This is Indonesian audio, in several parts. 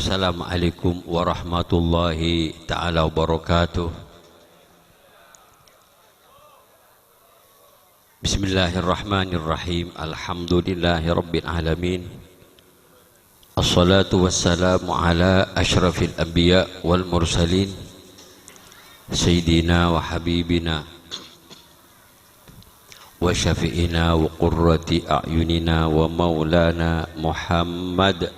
Assalamualaikum warahmatullahi ta'ala wabarakatuh. Bismillahirrahmanirrahim. Alhamdulillahi rabbil alamin. Assalatu wassalamu ala ashrafil anbiya wal mursalin Sayyidina wa habibina wa syafi'ina wa qurrati a'yunina wa maulana Muhammad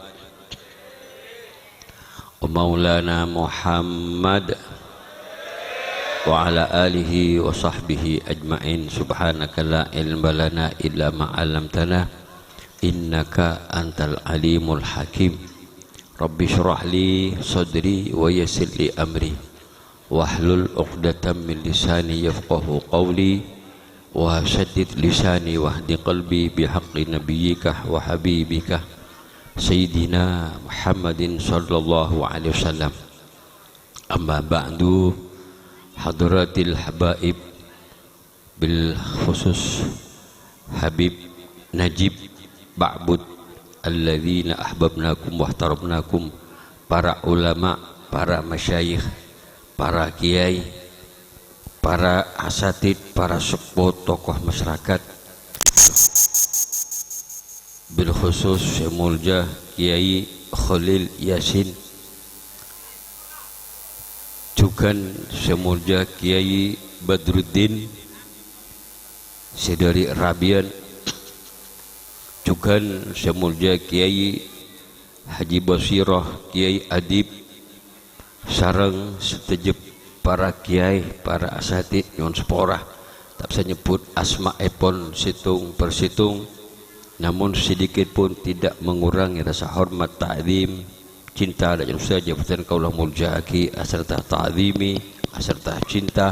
wa ala alihi wa sahbihi ajma'in. Subhanaka la ilma lana illa ma 'allamtana innaka antal alimul hakim. Rabbi shrah li sadri wa yassir li amri wahlul 'uqdatam min lisani yafqahu qawli wa shaddid lisani wahdi qalbi bihaqqi nabiyyika wa habibika Sayyidina Muhammadin sallallahu alaihi wasallam. Amma ba'du, hadratil habaib, bil khusus Habib Najib Ba'bud alladzina ahbabnakum wa ahtarabnakum, para ulama, para masyayikh, para kiai, para asatid, para sepuh tokoh masyarakat, bil khusus Syekh Mulja Kiai Khalil Yasin, juga Syekh Mulja Kiai Badruddin Sedari Rabian, juga Syekh Mulja Kiai Haji Basirah Kiai Adib, sareng setejep para kiai, para asatid nyon seporah. Tak bisa nyebut asma epon situng persitung, namun sedikit pun tidak mengurangi rasa hormat, ta'zim, cinta dan usaha jabatan kaulah muljaki aserta ta'zimi aserta cinta.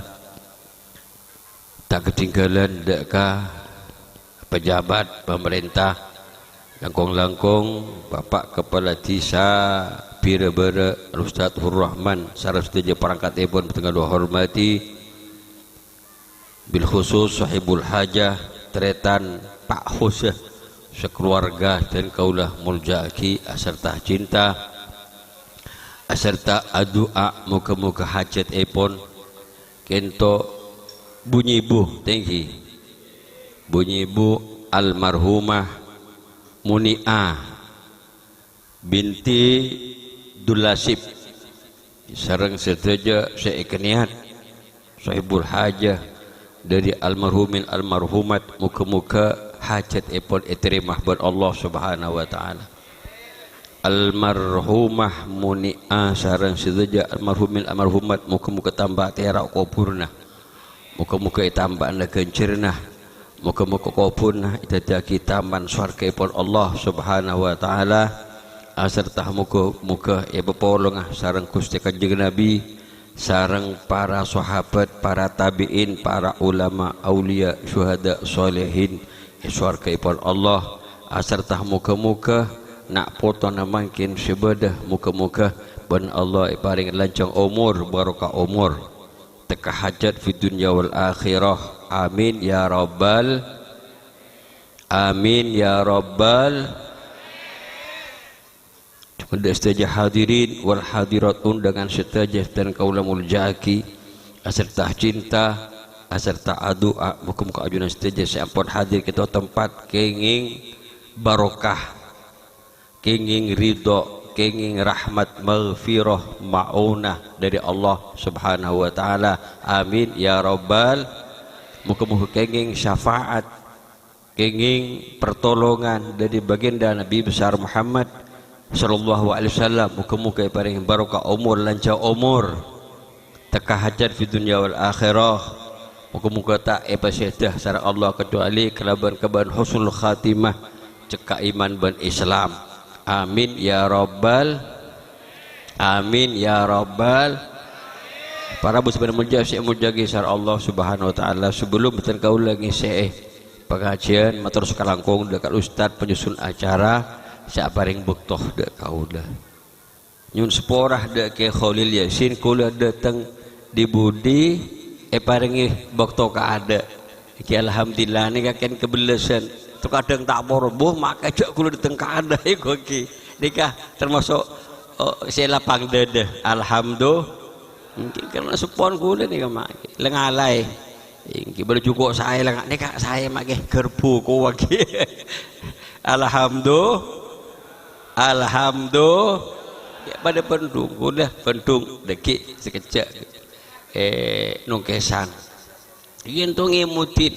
Tak ketinggalan dekat pejabat pemerintah langkong-langkong, Bapak Kepala Desa Bira-Bira Ustaz Hurrahman sareng sedaja perangkat ebon tengah dua hormati, bil khusus sahibul hajah tretan Pak Husah sekeluarga dan kaulah muljaki aserta cinta aserta adua, muka-muka hajat epon kento bunyi ibu tinggi, bunyi ibu almarhumah Muni'ah binti Dulasib sareng sedaja seikeniat sahibul hajah dari almarhumin almarhumat, muka-muka hajat epon iterimah ber Allah subhanahu wa ta'ala. Almarhumah Muni'ah sareng sedaja almarhumin almarhumat, muka-muka tambah terak kuburna, muka-muka tambah anda kencirna, muka-muka kuburna itadaki taman swarga epon Allah subhanahu wa ta'ala, aserta muka-muka bepolongah sareng Gusti Kanjeng Nabi sareng para sahabat, para tabi'in, para ulama, aulia, syuhada, solehin swarga ipon Allah, aserta muka-muka nak foto namangkin sebedah, muka-muka ban Allah iparing lancang umur, barokah umur, teka hajat fi dunya wal akhirah. Amin ya rabbal, amin ya rabbal. Kepada sedaja hadirin wal hadirat, undangan sedaja dan kaula muljaki aserta cinta aserta adua, muka-muka ajunan sedaja sampun hadir kita tempat kenging barokah, kenging ridho, kenging rahmat, maghfirah, ma'unah dari Allah subhanahu wa ta'ala. Amin ya rabbal. Muka-muka kenging syafaat, kenging pertolongan dari baginda Nabi besar Muhammad sallallahu alaihi wasallam, muka-muka paring barokah umur, lancar umur, teka hajat fi dunya wal akhirah, muka-muka tak pasyedah sareng Allah kecuali kelaban keban husnul khatimah, cekak iman ban Islam. Amin ya rabbal, amin ya rabbal. Para muslimin mulia Syekh Mujagi sareng Allah subhanahu wa ta'ala, sebelum beten kaula ngisi pengajian matur sekalangkung dekat ustaz penyusun acara sak paring bektoh dek kaula nyun seporah dek ke Khalil Yasin kula datang di budi paringi bektoh ka ada iki alhamdulillah nih kakek kebelesan tu kadang tak moroboh maka jak kula datang ka ada iku iki nikah termasuk saya lapang dede alhamdulillah mungkin karena supon kuda nih kamak lengalai ini baru cukup saya lengan nih kak saya makai gerbu ku lagi alhamdulillah ya pada pendung udah pendung deki sekejap nungkesan yentung imutin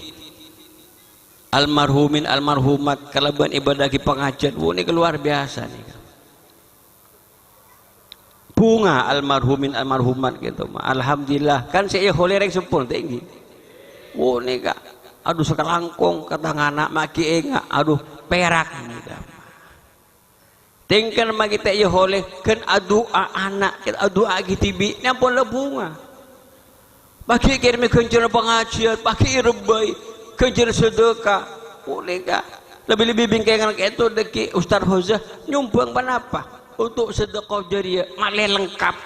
almarhumin almarhumat kalaban ibadah ki pengajian ini keluar biasa nih bunga almarhumin almarhumat gitu alhamdulillah kan saya holereng sempul tinggi ini kak aduh sekelangkung kata anak maki enggak aduh perak gitu. Tingkan magi tak ya oleh kan adua anak kan adua gitibi nampun le bunga bagi kirim kencan pengajian bagi rebai kencan sedekah boleh kak lebih-lebih bingkai kayak itu deki Ustaz Hozah nyumbang apa untuk sedekah jariah malah lengkap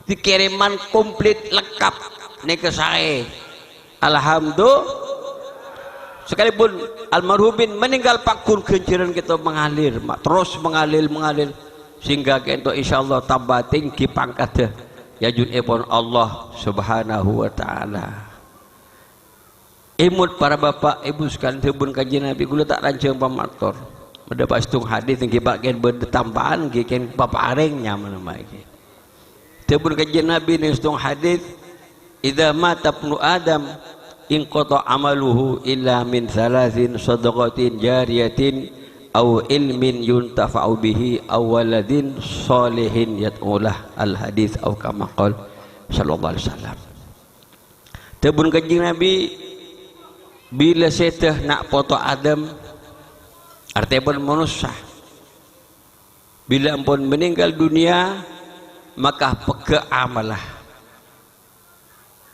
dikiriman komplit lengkap nih ke saya alhamdulillah sekalipun almarhumin meninggal pakun kenciran kita mengalir terus mengalir sehingga kita insyaallah tambah tinggi pangkatnya ya junipun Allah subhanahu wa ta'ala imut para bapak ibu sekalian tebun kajian Nabi gula tak rancang pamator mendapat setung hadis yang bagian bertambahan giken bapak arengnya mana lagi tebun kajian Nabi ini setung hadis idza mata ibnu adam in qata amaluhu illa min thalathin sadaqatin jariyatin aw ilmin yuntafa'u bihi aw waladin salihin yad'ulah al hadis aw kama qala sallallahu alaihi wasallam tebun kanjeng Nabi bila seteh nak foto Adam artinya pun manusia bila ampun meninggal dunia maka peke amalah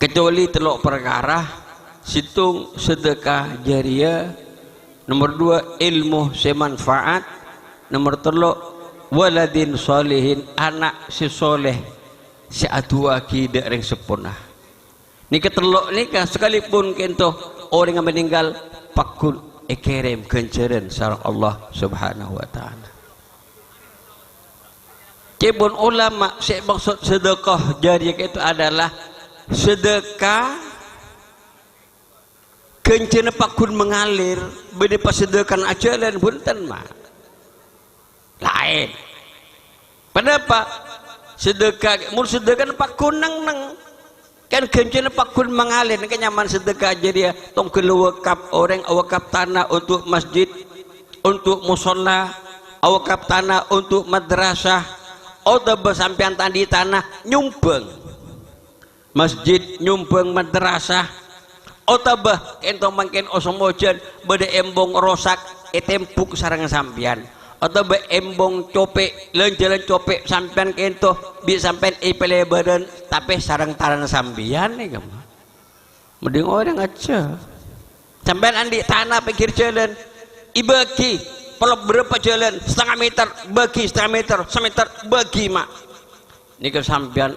kecuali telok perkara situng sedekah jariah nomor 2 ilmu semanfaat nomor 3 waladin solihin anak si soleh si atua ki dereng sempurna ni ketelok nikah sekalipun kento orang yang meninggal pakun ekerem kenceran sareng Allah subhanahu wa ta'ala cebon ulama saya maksud sedekah jariah itu adalah sedekah kencana pakun mengalir beda pasedekan ajalan bunten mah lain pada apa sedekah mur sedekah pakun neng kan kencana pakun mengalir kan nyaman sedekah aja dia tong kelewakap orang awakap tanah untuk masjid untuk musola awakap tanah untuk madrasah atau bersampian tadi tanah nyumbang masjid nyumbang madrasah otabah entong mangken osomojan bade embong rosak etempuk sarang sampian otabah embong copek lenjalan copek sampian kento bi sampian ipele badan tapi sarang taran sampian nih kamu mending orang aja sampian andi tanah pikir jalan ibaki pelok berapa jalan setengah meter bagi setengah meter semeter bagi mak ini ke sampian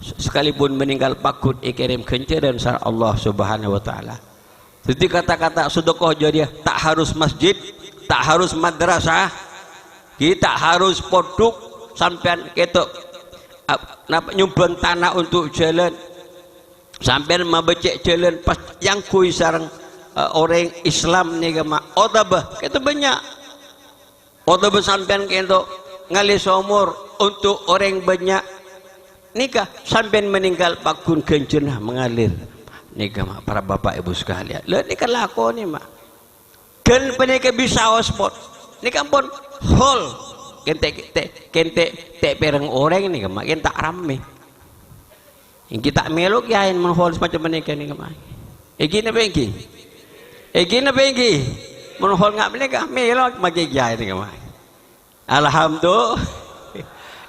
sekalipun meninggal pakut ikirim kenceran sareng Allah subhanahu wa ta'ala jadi kata-kata sedekah jariah tak harus masjid tak harus madrasah kita harus produk sampean ketok nyumbang tanah untuk jalan sampean mabecek jalan pas yang kui sareng orang Islam nih kama otabah itu banyak otabah sampean ketok ngali somor untuk orang banyak nikah sampai meninggal pakun kencenah mengalir nikah mak para bapak ibu sekalian lihat nikah laku nih mak kan penikah bisa spot nikah pun hol kente pereng orang nih mak kenta rame yang kita meluk ya yang menghol semacam menikah nih mak egina bengki menghol nggak menikah meluk magi jaya nih mak alhamdulillah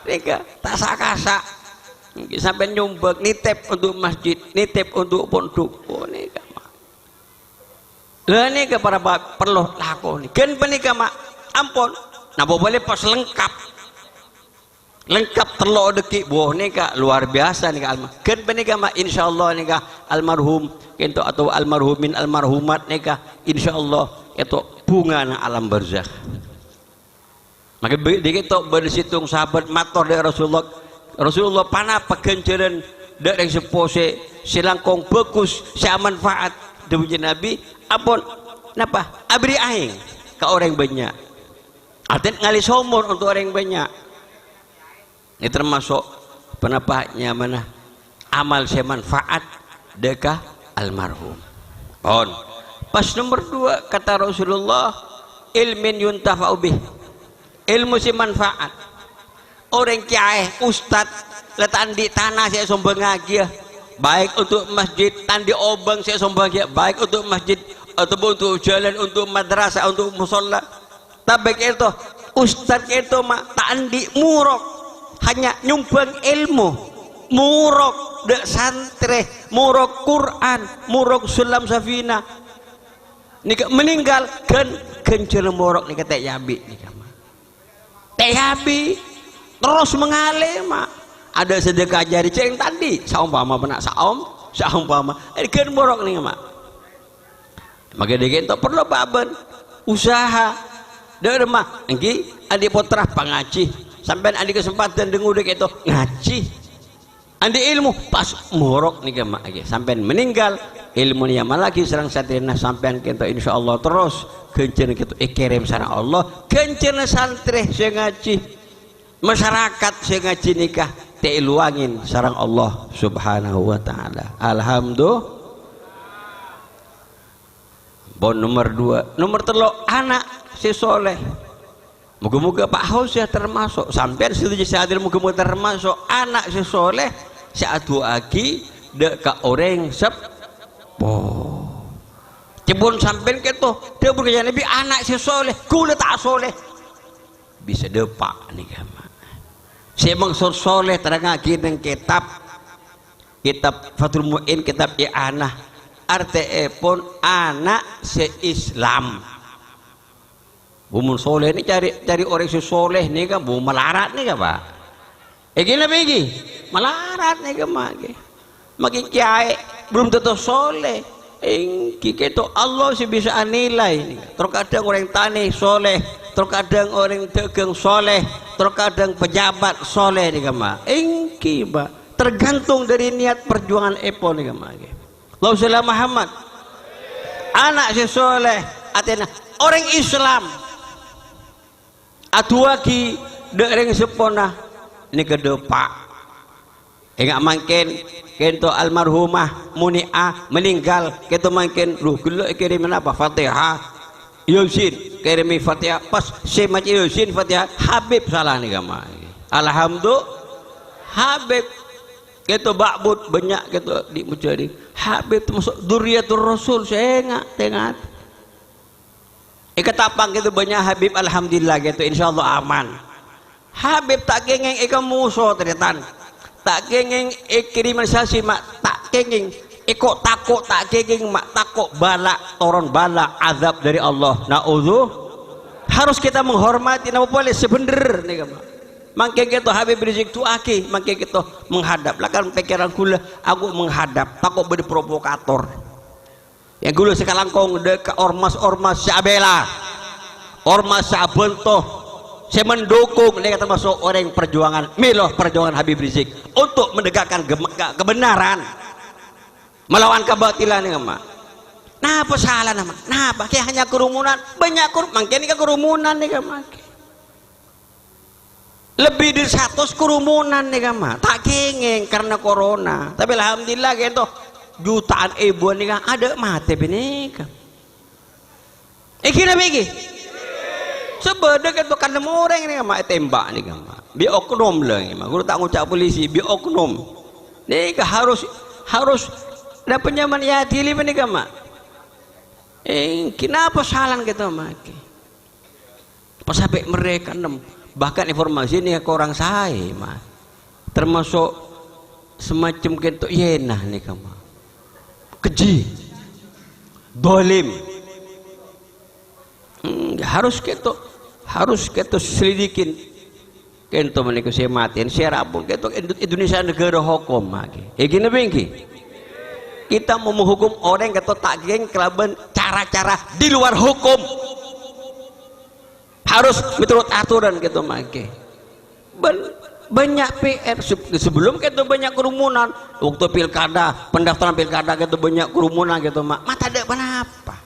nikah tak sakasa sampai nyumbang nitip untuk masjid nitip untuk pondok oh ini mak lah ini para perlu laku nih kan penikah mak ampun nah boleh pas lengkap telur deki boh nikah luar biasa nikah almar kan penikah mak insyaallah nikah almarhum itu atau almarhumin almarhumat nikah insyaallah itu bunga na alam barzakh maka dikit bersitung sahabat mator dari Rasulullah panah pegenceran dari sepose silangkong bagus sia manfaat demi Nabi apun napa abri aing ke orang banyak artinya ngali somor untuk orang banyak ini termasuk penapaknya mana amal saya manfaat dekah almarhum on pas nomor 2 kata Rasulullah ilmin yuntafa'u bih ilmu si manfaat orang kiai ustad letak di tanah saya sombong lagi ya baik untuk masjid tandi obang saya sombong lagi baik untuk masjid ataupun untuk jalan untuk madrasah untuk musola tapi itu ustad itu mak tandi murok hanya nyumbang ilmu murok de santri murok Quran murok sulam safina nika meninggal kan kencel murok nika teh yabi nika Yabi terus mengalir mak ada sedekah jari ceng tadi saumpama benak saumpama kan borok nih mak maka dia itu perlu baben usaha dari mah engki adik putra pangaji sampai adik kesempatan dengu dek itu ngaji andi ilmu pas morok nih mak sampai meninggal ilmu nya lagi serang satrina sampai kita insyaallah terus kencen kita kirim sareng Allah kencen santri saya ngaji masyarakat saya ngaji nikah teh luangin sareng Allah subhanahu wa ta'ala alhamdulillah bon nomor 2 nomor 3 anak si soleh moga-moga Pak Haus ya termasuk sampai setuju saya moga-moga termasuk anak si soleh saatu aki dek ka orang sepo cebon sampean gitu dia berkata Nabi anak si soleh kula tak soleh bisa depak nih kama saya maksud soleh terang dengan kitab Fathul Mu'in kitab I'anah artinya pun anak se-Islam bumun soleh ini cari orang si soleh nih kan bu melarat nih kan pak gini lagi melarat nih kan makin kiai belum tentu soleh itu Allah sih bisa nilai terkadang orang tani soleh terkadang orang dagang soleh terkadang pejabat soleh nih kama tergantung dari niat perjuangan epo nih kama Rasulullah Muhammad anak si soleh artinya orang Islam atuaki dereng sepona ini kedepak enggak makin kento almarhumah muni'ah meninggal kento makin lu gelo kirim apa Fatihah Yasin kirimi Fatihah pas saya maca Yasin Fatihah Habib salah nih kama alhamdulillah Habib kento ba'bud banyak kento di mujadi Habib termasuk duriyatul Rasul saya enggak tengah ikat tapang kento banyak Habib alhamdulillah gitu insyaallah aman Habib tak kengeng ikan musuh ternyata tak kenging kriminalisasi mak tak kenging ikut takut tak kenging mak takut bala toron bala azab dari Allah na'udzu harus kita menghormati nama boleh sebener nih mak mangke kita Habib Rizik tuaki mangke kita menghadap lah kan pikiran gula aku menghadap takut beri provokator yang gula sekalangkong dek ormas Syabela ormas Syabeltoh saya mendukung dia termasuk orang perjuangan miloh perjuangan Habib Rizik untuk menegakkan kebenaran melawan kebatilan ya mak nah apa salah nama nah pakai hanya kerumunan banyak makin ini kerumunan nih mak lebih dari 100 kerumunan nih mak tak kengeng karena corona tapi alhamdulillah gitu jutaan ibu nih ada mati ini kan kira begini sebenarnya itu kan orang ini mak tembak nih mak bi oknum lah mak guru tak ngucap polisi bi oknum nih harus ada penyaman ya tili nih mak kenapa salah gitu mak pas sampai mereka bahkan informasi ini ke orang saya mak termasuk semacam gitu yenah nih mak keji dolim harus kita selidikin kento menikah saya matiin saya rapun kento Indonesia negara hukum lagi gini bengki kita mau menghukum orang kento tak geng kelaban cara-cara di luar hukum harus menurut aturan gitu make. Banyak PR sebelum kita banyak kerumunan waktu pilkada, pendaftaran pilkada kita banyak kerumunan gitu mata ada apa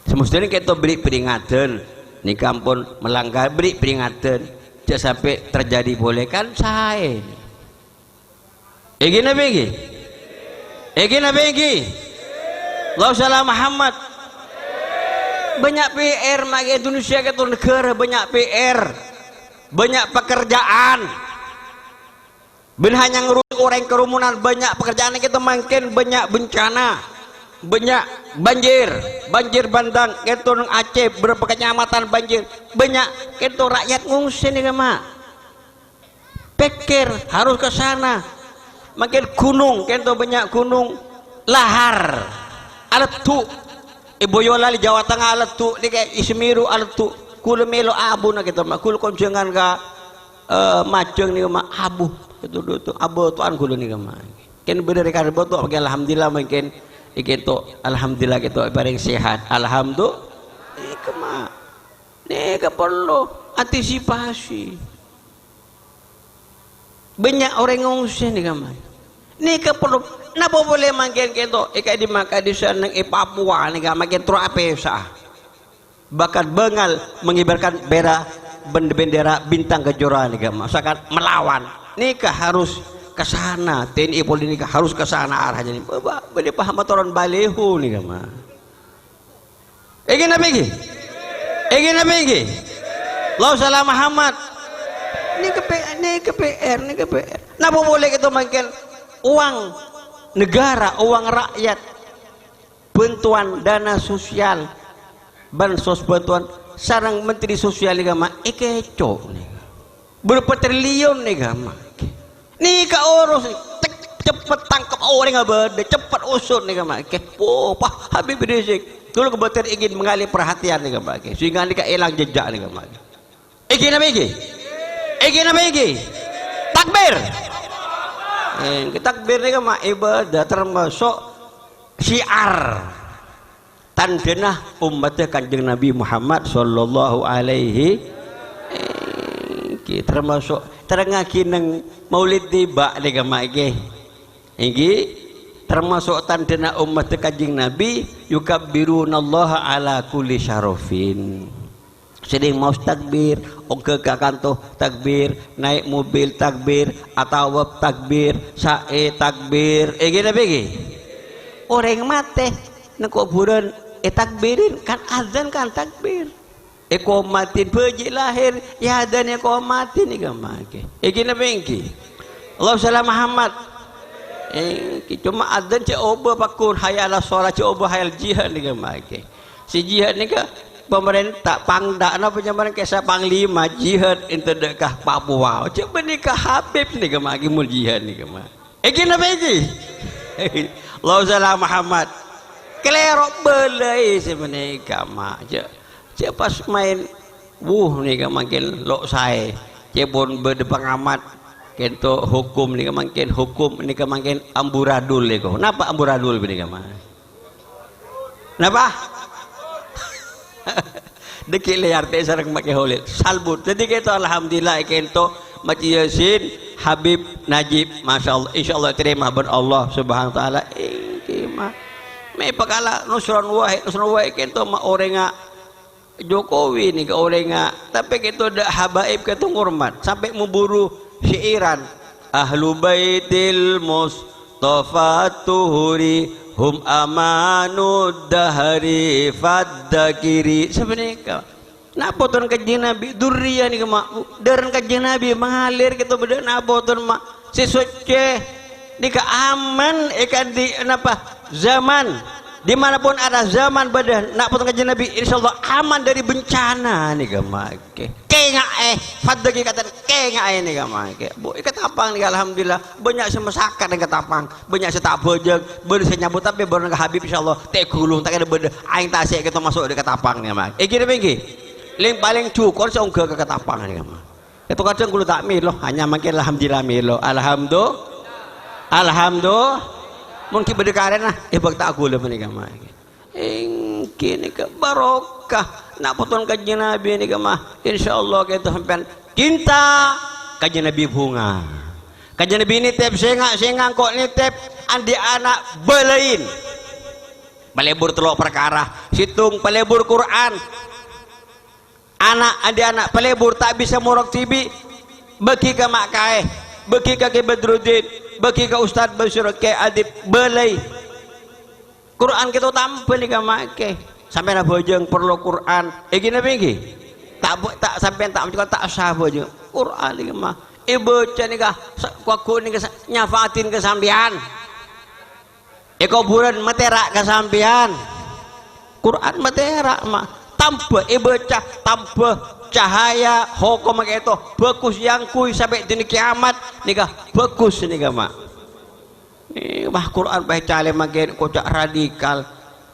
semestinya kita beri peringatan nih kampun melanggar beri peringatan jangan sampai terjadi boleh kan saya gini Allah salam Muhammad banyak PR maka Indonesia itu negara banyak PR banyak pekerjaan hanya ngurus orang kerumunan banyak pekerjaan kita makin banyak bencana banyak banjir bandang itu Aceh berapa kecamatan banjir banyak itu rakyat ngungsi nih mak pikir harus ke sana makin gunung itu banyak gunung lahar aletu Boyolali Jawa Tengah aletu di kayak Ismiru aletu kula melo abu na kita mak kula konjengan ka maceng ni mak abu itu abu tuan kula ni mak ken bener ka abu tu alhamdulillah mungkin ikin tu alhamdulillah kita bareng sehat alhamdulillah iku mak ni ka perlu antisipasi banyak orang ngungsi ni mak ni ka perlu napa boleh mungkin kita ikai di maka di sana Papua ni ka makin tro apesa bahkan Bengal mengibarkan bendera bintang kejora nih masakan melawan nikah harus ke sana TNI Polri nikah harus ke sana arahnya nih bade paham atoran balehu nih mah egin apa iki Allah salam Muhammad ini ke PR napa boleh kita makin uang negara uang rakyat bantuan dana sosial bansos bantuan sarang menteri sosial ni gama kecoh ni berapa triliun ni gama ni ka urus cepet tangkap orang abade cepat usut ni gama pak Habib Rizik dulu kebetulan ingin mengalih perhatian ni gama sehingga ni ka hilang jejak ni gama ingin apa iki takbir takbir ni gama ibadah termasuk syiar tandana umat Kanjeng Nabi Muhammad sallallahu alaihi termasuk terangaki nang maulid tiba lega make iki termasuk tandana umat Kanjeng Nabi yukabbirunallaha ala kulli syarafin sedang mau takbir ke kantor takbir naik mobil takbir atau takbir sae takbir gini begi orang mate nak kuburan takbirin kan azan kan takbir komatin puji lahir ya dan komatin ni gamake gini bengki Allah salam Muhammad cuma azan coba pakun hayal sholat coba hayal jihad ni gamake si jihad ni ke pemerintah pangda apa zaman kesa panglima jihad itu dekah Papua coba nikah Habib ni gamake mul jihad ni gamake gini bengki Allah salam Muhammad kelerok belai sebenarnya mak cek pas main ni makin lok saya cebon berdepangamat kento hukum ni makin hukum ni makin amburadul lego napa amburadul ni mah napa dekik liar teh sareng make holil salbut jadi kita alhamdulillah kento Maci Yasin Habib Najib masyaallah insyaallah terima ber Allah subhanahu wa taala may pagkala nusron wahid kento ma orenga Jokowi nih ke orenga tapi kento dak habaib kento ngurmat sampai memburu syairan ahlu baitil mustafa tuhuri hum amanud dahari faddakiri sebenarnya napa tuan kajian Nabi durriya nih mak daran kajian Nabi mengalir kita beda napa tuan mak si suci di keaman ikan di napa zaman dimanapun ada zaman badan nak potong kajian Nabi insyaallah aman dari bencana nih gamake kenga fadagi kata kenga nih gamake bu ikat apang nih alhamdulillah banyak semesakan nih ketapang banyak setak bojeg bener saya nyambut tapi baru nggak Habib insyaallah teh gulung tak ada bener aing tasik kita masuk di ketapang nih gamake gini begini ling paling cukur seungguh ke ketapang nih gamake itu kadang kulo tak milo hanya makin alhamdulillah milo alhamdulillah mungkin berdekatan lah bak tak gula menikah mak kini ke barokah nak potong kaji Nabi ni mah insyaallah kita sampean cinta kaji Nabi bunga kaji Nabi ni tep sengak kok ni tep andi anak belain palebur telok perkara situng palebur Quran anak andi anak palebur tak bisa morok tibi bagi ke mak kae bagi ke Badruddin bagi ke Ustaz Bashir ke Adib belai Quran kita tampil ni ke mak ke sampai nak bojeng perlu Quran gini begini tak sampai tak macam tak sah bojeng Quran ni ke mak baca ni kah kuaku ni nyafatin kesambian kuburan materak kesambian Quran materak mak tanpa baca tanpa cahaya hukum itu bagus yang kui sampai di kiamat nikah bagus nikah mak bah Quran baca le makin kocak radikal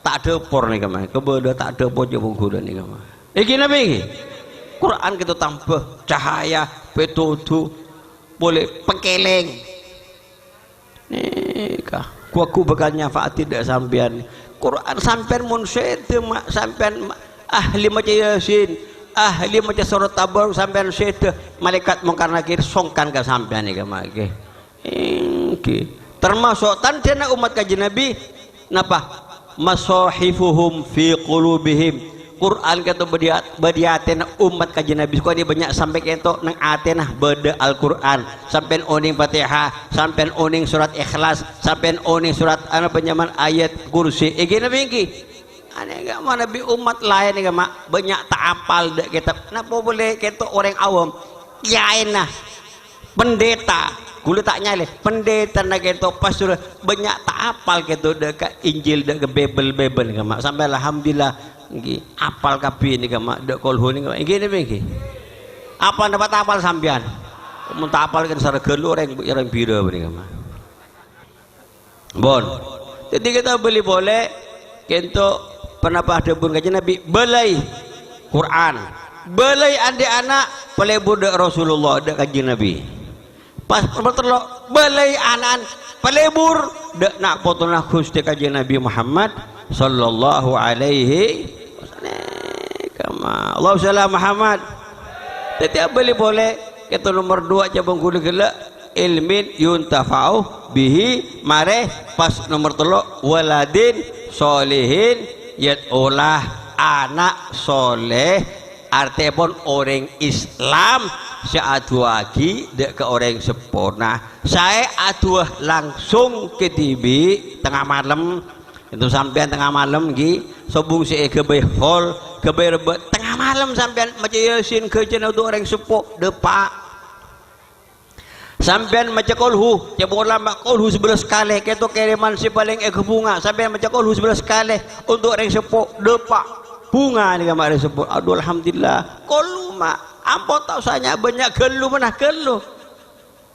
tak ada por nikah mak kebeda tak ada por je bungkudan nikah mak gini begini Quran kita tanpa cahaya petutu boleh pengkeleng nikah kuaku bakal nyafaat tidak sampean Quran sampean mun sete mak sampean ahli maca Yasin ahli maca surat Tabar sampean sete malaikat mungkar nakir songkan ka sampean iki make termasuk tandana umat kaji Nabi napa masahifuhum fi qulubihim Quran kata bediaten umat kaji Nabi kok dia banyak sampai kento nang atenah beda Al-Quran sampai oning Fatihah sampai oning surat Ikhlas sampai oning surat ana penyaman ayat kursi gini begini aneh gak mana Nabi umat lain gak mak banyak tak apal dek kitab kenapa boleh kento orang awam kiain nah pendeta gula tak nyale pendeta nak kento pas sudah banyak tak apal kento dekat Injil dekat Bible gak mak sampai alhamdulillah nggih apal kabeh ni mak dek kolhu ni gini begini apa dapat apal sampean mun tak apal kan sare gelu orang bira ni mak bon jadi kita beli boleh kento penapa ada pun kajian Nabi belai Quran belai adik anak pelebur dek Rasulullah dek kajian Nabi pas terlok belai anak pelebur dek nak potong khus dek kajian Nabi Muhammad sallallahu alaihi wasallam Allah salam Muhammad setiap beli boleh kita nomor 2 cabang kulit gelak ilmin yuntafa'u bihi mare pas nomor 3 waladin solihin yat olah anak soleh artinya pun orang Islam seaduagi dek ke orang sempurna saya aduh langsung ke TV tengah malam itu sampean tengah malam gi sobung si kebe hall kebe tengah malam sampean macam Yasin ke channel tu orang sepuh depak sampean macam kolhu cabang ulama kolhu 11 kali keto kiriman si paling bunga sampean macam kolhu 11 kali untuk orang sepuh depak bunga ni gambar orang sepuh aduh alhamdulillah kolhu mak ampun tahu saya banyak gelu mana gelu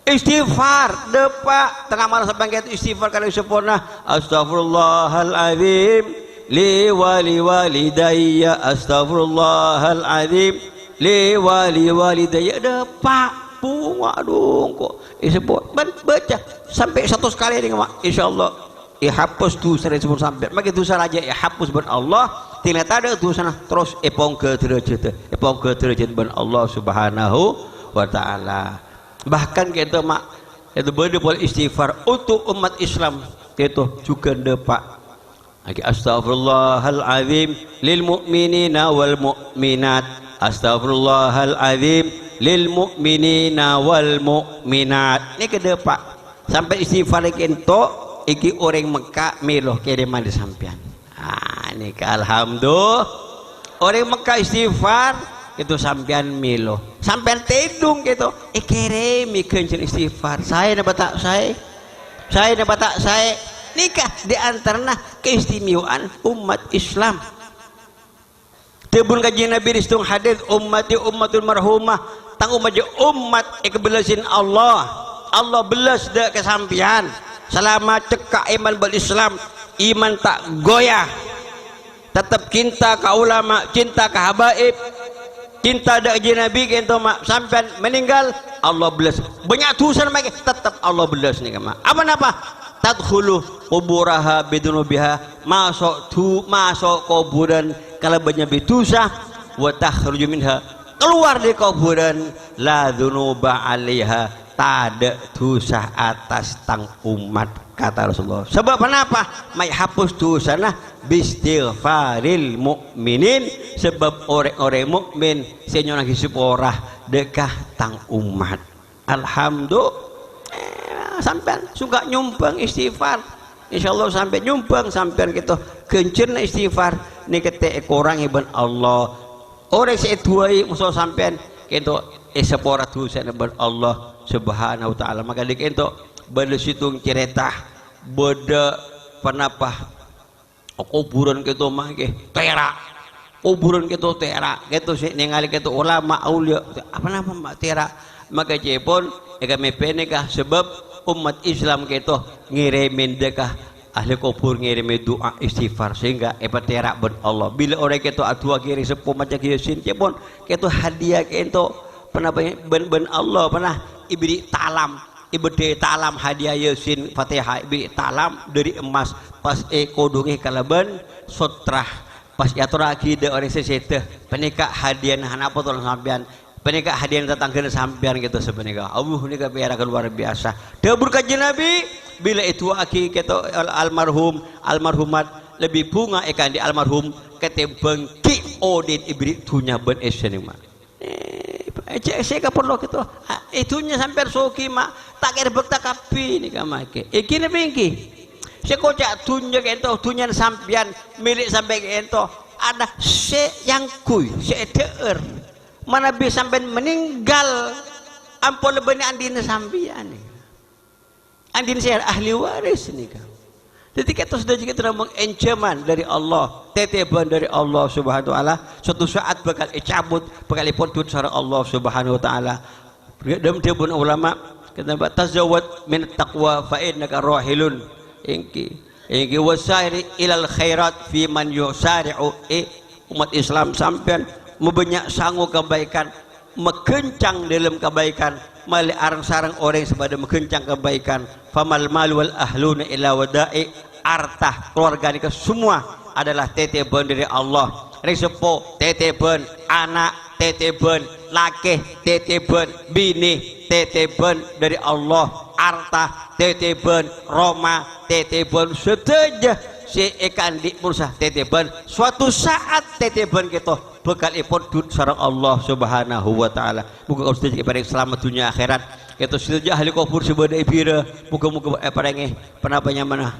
istighfar depak tengah malam sampean keto istighfar kalau sempurna astagfirullahaladzim li wali walidayya astagfirullahaladzim li wali walidayya depak bunga dong kok sebut baca sampai 100 kali ni mak insyaallah hapus tu sering sebut sampai maka tu saja hapus ben Allah tidak ada tu sana terus epong ke derajat ben Allah subhanahu wa taala bahkan kita mak itu boleh istighfar untuk umat Islam itu juga depak astagfirullahalazim lil mu'minina wal mu'minat astagfirullahalazim lil mu'minina wal mu'minat ini ke depan sampai istighfar kento iki orang Mekah meloh kiriman di sampean ini ke alhamdulillah orang Mekah istighfar itu sampean meloh sampean tedung gitu kirimi kencing istighfar saya dapat tak saya dapat tak saya nikah di antara keistimewaan umat Islam tebun kaji Nabi ristung hadis ummati ummatul marhumah tanggung maja umat ikbelasin Allah belas dak kesampian selama cekak iman berislam iman tak goyah tetap cinta ke ulama cinta ke habaib cinta dak kaji Nabi kento mak sampean meninggal Allah belas banyak dosa mak tetap Allah belas ni mak apa tadkhulu quburaha bidunubiha masuk kuburan kalau banyak dosa wa takhruju minha, keluar dari kuburan, la dzunuba 'alaiha, tada dosa atas tang umat, kata Rasulullah. Sebab kenapa? Mai hapus dosa nah bistighfaril mukminin, sebab orang-orang mukmin senyona hisupora dekah tang umat. Alhamdulillah sampean suka nyumbang istighfar, insyaallah sampai nyumbang sampean gitu kencen istighfar nih kete kurang iban Allah orang setuai musuh sampean gitu sepora dosa iban Allah subhanahu wa ta'ala. Maka dik itu beda situng cerita beda penapa kuburan gitu mah terak kuburan gitu terak gitu sih ningali gitu ulama aulia apa nama terak. Maka cepon kami penekah sebab umat Islam gitu ngirimin dekah ahli kubur ngirimin doa istighfar sehingga terak ben Allah. Bila orang gitu adua kiri sepuh macam yasin cepon gitu hadiah gitu pernah ben Allah pernah ibri talam ibri talam hadiah yasin fatihah ibri talam dari emas pas kodongi kalaban sotrah pas yatur lagi de orang sesete penikah hadiah apa tuh sampean penikah hadiah tetangga sampean gitu sebenarnya Allah nikah biar luar biasa dapur kajian Nabi bila itu aki gitu almarhumat lebih bunga ikan di almarhum ketembang ki odin ibri tunya ben esen mah saya perlu gitu itunya sampai soki mak tak kira bekta kapi nih kamake iki nebengki saya kocak tunjuk itu tunyan sampian milik sampai itu ada se yang kui se der mana bisa sampai meninggal ampun lebih andin sampian andin saya ahli waris nih kan. Jadi kita sudah juga terang ancaman dari Allah, teteban dari Allah subhanahu wa ta'ala, suatu saat bakal cabut, bakal dipotut cara Allah subhanahu wa ta'ala. Dalam tiapun ulama, kata tazawwad min taqwa fa innaka rahilun. Ingki wasairi ilal khairat fi man yusari'u umat Islam sampean membanyak sangu kebaikan, mekencang dalam kebaikan, mali arang sarang orang sepada mekencang kebaikan. Famal mal wal ahluna ila wada'i, artah keluarga ini semua adalah teteban dari Allah. Resepo teteban, anak teteban, laki teteban, bini teteban dari Allah. Artah teteban, Roma teteban, seteja si ikan di mursah teteban. Suatu saat teteban kita bekal ipon sarang Allah subhanahu wa ta'ala. Muka kau setuju kepada selamat dunia akhirat. Kita setuju ahli kubur sebagai ibira. Muka-muka parengi penapanya mana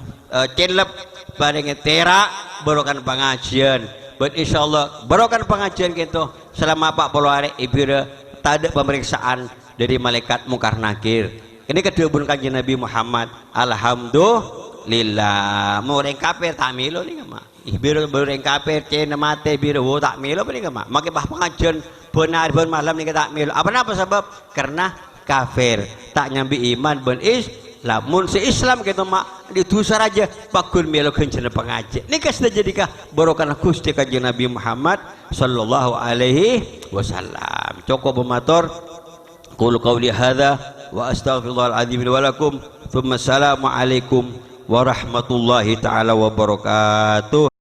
celep parengi terak barokan pengajian. But insyaallah barokan pengajian kita selama 40 hari ibira tak ada pemeriksaan dari malaikat mungkar nakir. Ini kedua bun kanjeng Nabi Muhammad. Alhamdulillah. Mau orang kafir tak milo nih mak. Ibira orang kafir cina mate ibira wo tak milo nih mak. Makai bah pengajian benar ben malam nih tak milo. Apa sebab? Karena kafir tak nyambi iman ben Islam. Mun si Islam kita mak ditusar aja pakun milo kencana pengajian. Ini kas jadikah barokan Gusti kanjeng Nabi Muhammad sallallahu alaihi wasallam. Cukup pematur. Qul qawli hadza wa astaghfirullahal azim wa lakum. Tsumma assalamu alaikum warahmatullahi taala wabarakatuh.